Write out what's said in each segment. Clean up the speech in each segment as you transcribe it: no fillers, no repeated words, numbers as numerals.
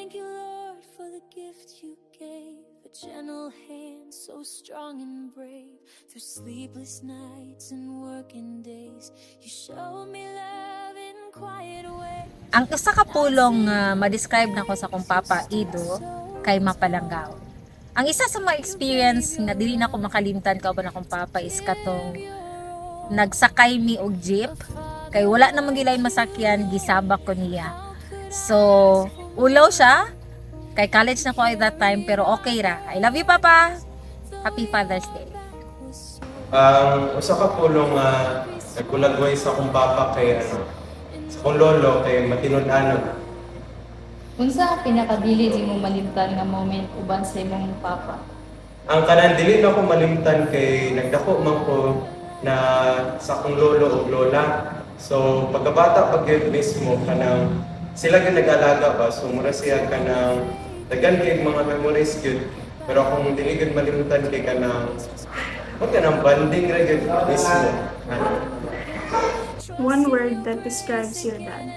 Thank you, Lord, for the gift you gave. A gentle hand, so strong and brave. Through sleepless nights and working days, you showed me love in quiet ways. Ang usa ka pulong ma-describe nako sa akong papa Ido kay Mapalanggaw. Ang isa sa mga experience nga dili na ko makalimtan kauban akong papa is katong nagsakay mi og jeep kay wala namang gilay masakyan, gisabak ko niya. So, ulaw siya kay college na ko at that time pero okay ra. I love you, Papa. Happy Father's Day. Usa ka pulong nagkulagway sa akong papa kay sa akong lolo kay matinud-anon. Unsa ang pinakadili nimo malimtan nga moment uban sa imong papa? Ang kanan dili na ko malimtan kay nagdako man ko na sa akong lolo o lola. So pagkabata pag mismo kanang sila gyud nag-alaga ba, so mura siya kanang dagan kay mga memories gyud. Pero akong dili gyud malimtan kay kanang banding ra gyud mismo. One word that describes your dad.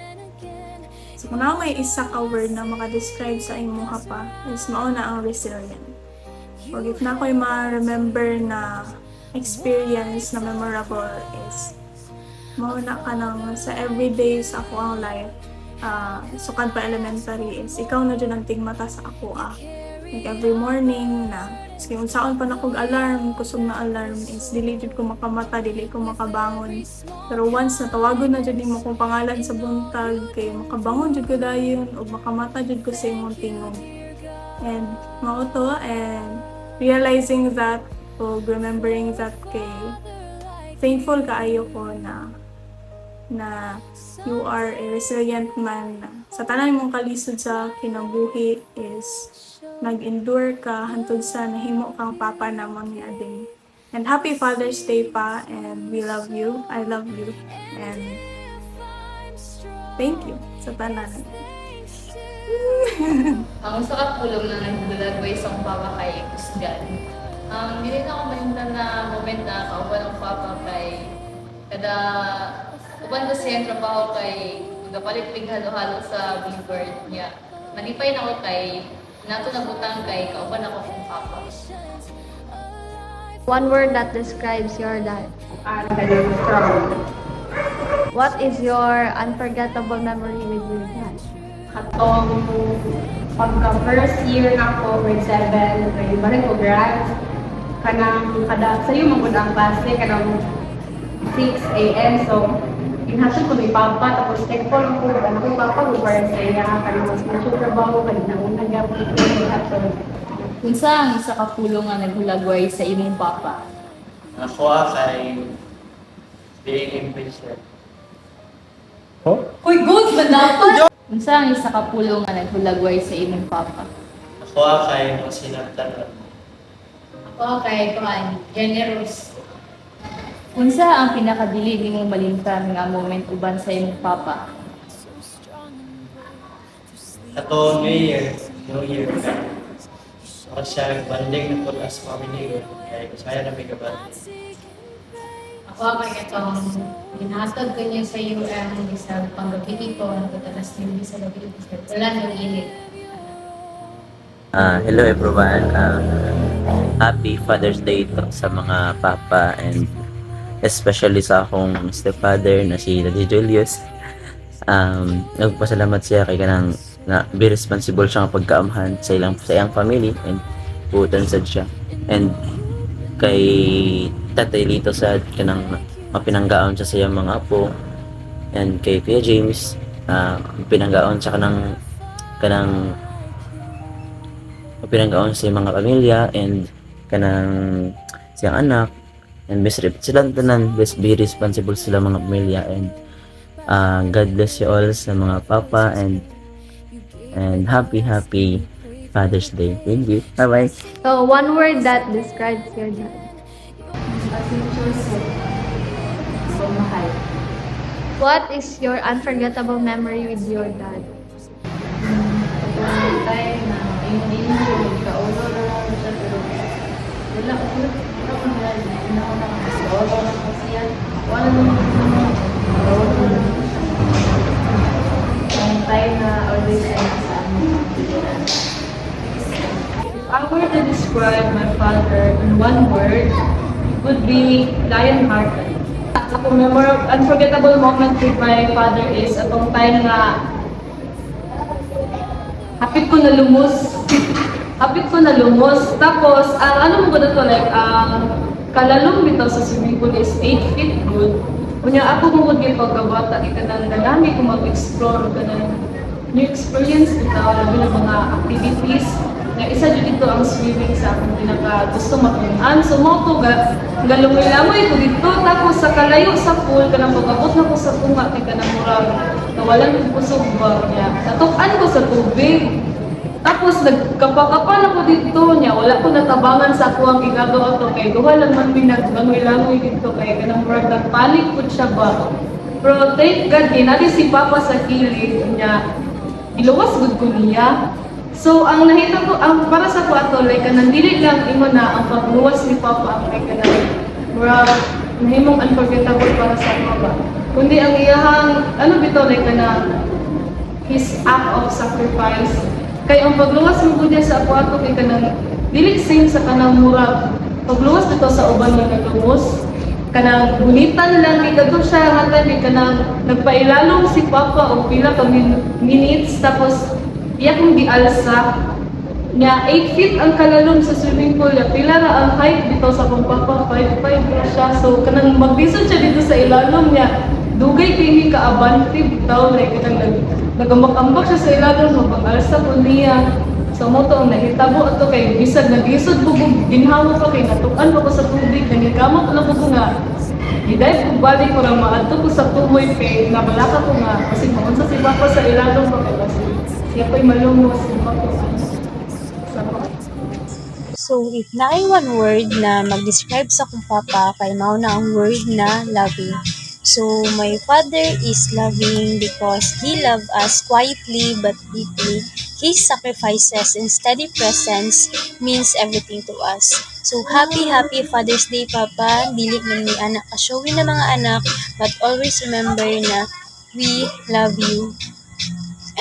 So kung na may isa ka word na maka-describe sa imong hapa is mauna ang resilient. Or if na ko'y ma-remember na experience na memorable is mauna ka nang sa everyday sa ako ang life. Sukad pa elementary is ikaw na dyan ang tingmata sa ako Like every morning na kasi kung saan pa nakog alarm, kusog na alarm is dili jud ko makamata, dili ko makabangon. Pero once natawagon na jud mo kong pangalan sa buntag kay makabangon jud ko dayon o makamata jud ko sa imong tingog. And mao to, and realizing that o remembering that kay thankful kaayo ko na you are a resilient man na sa tanan mong kalisod sa kinabuhi is nag-endure ka hantod sa nahimo kang papa na mangyading. And happy Father's Day pa, and we love you, I love you, and thank you sa tanan. Ang usa ka pulong na nagdulagway sa akong papa kay Kusgan. Dili na ako mahindan na moment na kauban ang papa kay kada uban ko siya trabaho kay gapalit halo-halo sa billboard niya. Manipay na ako kay nato nabutang kay kauban ako kong papa. One word that describes your dad. What is your unforgettable memory with your dad? Katong pagka first year na ako, grade 7, kay balik ko grad, kanang kada sayo magud ang klase kanang 6 AM, so inhatod ko ni papa, tapos thankful ako kay anak ko papa ko para sa iya kanang mas masyong trabaho kanang nauna gyapon ko atol. Unsa ang isa ka pulong nga naghulagway sa imong papa? Ako kay being impatient. Uy, good ba dapat? Unsa ang isa ka pulong nga naghulagway sa imong papa? Ako kay masinagtan. Ako kay kuan, generous. Unsa ang pinakadili nimo malimtan nga moment uban sa imong papa? Ato New Year. Ako siya banding na po as family. Kaya saya na may gabat. Ako kay itong hinatod ko niya sa UM sa panggabi ko, nagtatalas din sa gabi ko. Wala nang init. Hello everyone. Happy Father's Day to sa mga papa and especially sa akong stepfather na si Daddy Julius. Nagpasalamat siya kay kanang na be responsible siya nga pagkaamhan sa iyang family and putan sad siya. And kay Tatay Lito sad kanang mapinanggaon siya sa iyang mga apo, and kay Kuya James pinanggaon siya kanang pinanggaon sa mga pamilya and kanang siyang anak, and sila tanan be responsible sila mga pamilya, and God bless you all sa mga papa and happy Father's Day. Thank you. Bye bye. So, one word that describes your dad. Mahal. What is your unforgettable memory with your dad? Pagkakas time na ayun kaulo na lang siya, pero wala ko mahal. Inauna na mas kaulo na ko siya. Wala naman kaulo na lang siya. Ang time na always ay nasa amin. I were to describe my father in one word, it would be lion-hearted. Ako, unforgettable moment with my father is atong time na hapit ko na lumos. Tapos, ano mo ba to, like, kalalong bitaw sa swimming pool is 8 feet good. Kunya ako mo gud pagkabata, ikanang nadami ko mag-explore kanang new experience bitaw, labi na mga activities. Na isa dito dito ang swimming sa akong pinaka gusto matunan. So mo to galumoy-lamoy ko dito, tapos sa kalayo sa pool kanang pagabot na ko sa tunga kay kanang murag nawalan ko kusog ba niya. Natukan ko sa tubig. Tapos nagkapakapan ako dito niya, wala ko natabangan sa ako ang igagawa to kay duha lang man pinagbangoy-langoy dito kay kanang murag nagpanik pud siya ba. Pero thank God ginali si Papa sa kilid niya. Iluwas gud ko niya. So ang nakita ko para sa ko ato like kanang dili lang imo na ang pagluwas ni Papa ang kay kanang murag nahimong unforgettable para sa ako ba. Kundi ang iyahang bitaw like kanang his act of sacrifice. Kay ang pagluwas mo niya sa ako kay kanang dili same sa kanang murag pagluwas dito sa uban nga nagluwas kanang gunitan lang kay kadto siya nga time kanang nagpailalong si Papa og pila ka minutes tapos iya kong gialsa niya 8 feet ang kalalom sa swimming pool ya pila ra ang height dito sa akong Papa 5'5" ra siya so kanang maglisod siya dito sa ilalom niya dugay kay kaabante bitaw like kanang nagambak-ambak siya sa ilalim mo pag-alsa po niya. So mo to ang nahitabo ato kay bisag naglisod po ginhawa pa kay natukan pa ko sa tubig nangigamo ko na po nga. Hiday ko balik ko ra maadto ko sa tumoy kay nabalaka ko nga kasi maunsa si Papa sa ilalim pa kay kasi siya ko'y malungos si Papa. So, if na ay one word na mag-describe sa kong papa, kay mao na ang word na loving. So, my father is loving because he loved us quietly but deeply. His sacrifices and steady presence means everything to us. So, happy Father's Day, Papa. Dili man ni anak ka-showin na mga anak, but always remember na we love you.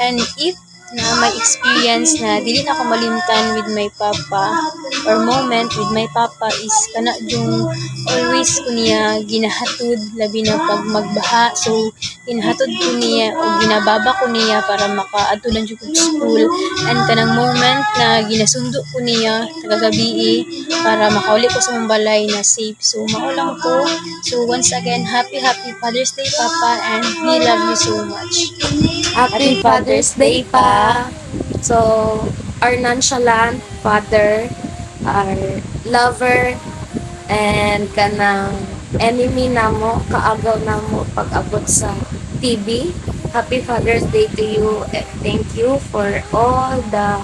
And if na may experience na dili na ako malimtan with my papa or moment with my papa is kana yung always ko niya ginahatod labi na pag magbaha so ginahatod ko niya o ginababa ko niya para makaadto lang jud ko school and kanang moment na ginasundo ko niya tagagabi para makauli ko sa mambalay na safe so mao lang ko so once again happy Father's Day Papa and we love you so much. Happy Father's Day pa! So, our nonchalant father, our lover, and kanang enemy na mo, kaagaw na mo pag-abot sa TV. Happy Father's Day to you and thank you for all the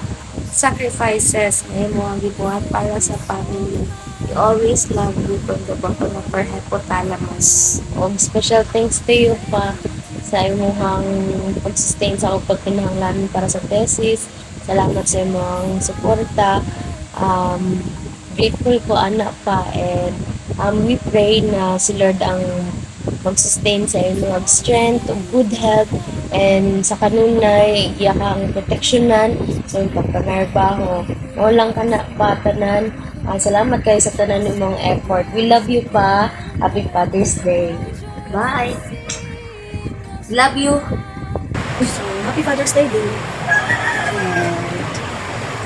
sacrifices na mo ang gibuhat para sa family. We always love you from the bottom of our hypothalamus. Special thanks to you pa sa imong pag-sustain sa akong pagkinahanglan para sa thesis. Salamat sa imong suporta. Grateful ko anak pa and we pray na si Lord ang mag-sustain sa imong strength, good health, and sa kanunay iyakang proteksyonan sa imong pagpanarbaho. Walang kana pa tanan. Salamat kayo sa tanan imong effort. We love you pa. Happy Father's Day. Bye! Love you! So, happy Father's Day, Day. And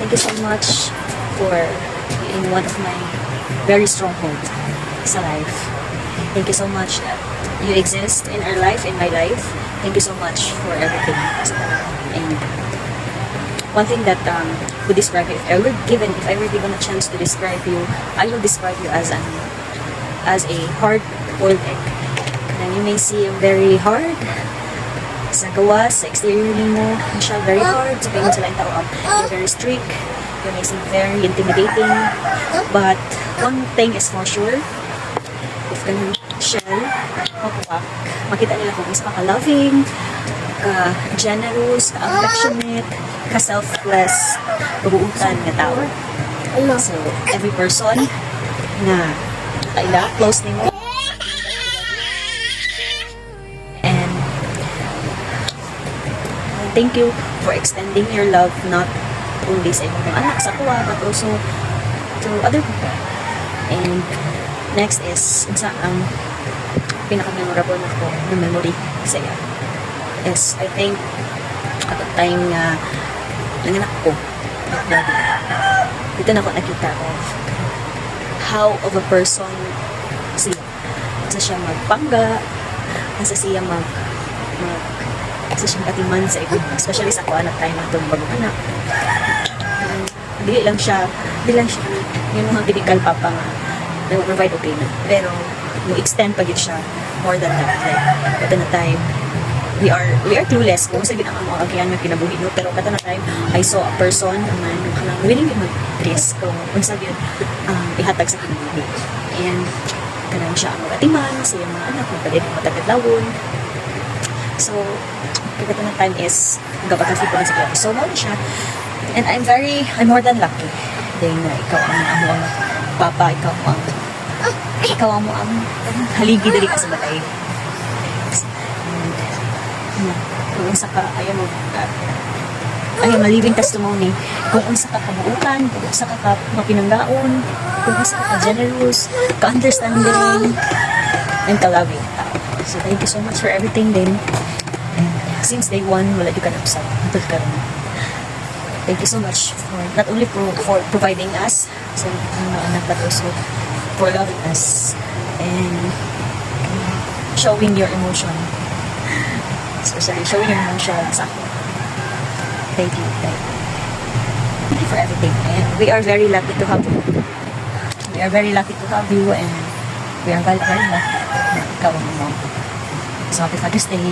thank you so much for being one of my very stronghold sa life. Thank you so much that you exist in our life, in my life. Thank you so much for everything. And one thing that would describe you, if I were given a chance to describe you, I will describe you as a hard-boiled egg. And you may see him very hard sa gawas, sa exterior mo, siya very hard, sa tingin sila yung tao, you're very strict, you may seem very intimidating, but one thing is for sure, if kanang shell, makita nila kung is ka-loving, ka-generous, ka-affectionate, ka-selfless, kabuutan na tao. So, every person na kaila, close nimo, thank you for extending your love not only sa imong anak sa kuha, but also to other people. And next is, sa ang pinaka-memorable na ko na memory sa iya is, I think, at the time nga nanganak ko, dito na ako nakita of how of a person siya. Asa siya magpangga, asa siya asa siya katiman sa iba, especially sa kuha na time na itong bagong anak. Dili lang siya yung mga typical papa nga nag-provide opinion, pero mo-extend pa yun siya more than that. Like, at the time, we are clueless kung sa ginang mga agayan nga kinabuhi no, pero at the time I saw a person na willing mag-risk kung unsa gyud ihatag sa kinabuhi, and kanang siya ang magatiman sa iyang mga anak, matagad-lawon. So at the time is gabatan ko sa kanya, so mo siya, and I'm more than lucky dahil na ikaw ang papa, ikaw ang haligi dali ka sa balay. Kung unsa ka ayaw living testimony, kung unsa ka kabuutan, kung unsa ka mapinanggaon, kung unsa ka generous, ka-understanding, and ka-loving tao. So thank you so much for everything din. And since day one, wala di ka napsat until karon. Thank you so much for not only for providing us sa mga anak, but also for loving us and showing your emotion. Especially showing your emotion sa akin. Thank you. Thank you for everything. And we are very lucky to have you. We are very lucky to have you, and we are very lucky na ikaw ang mom. So happy Father's Day.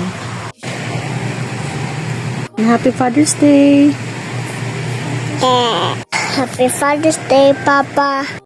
Happy Father's Day. Happy Father's Day, Papa.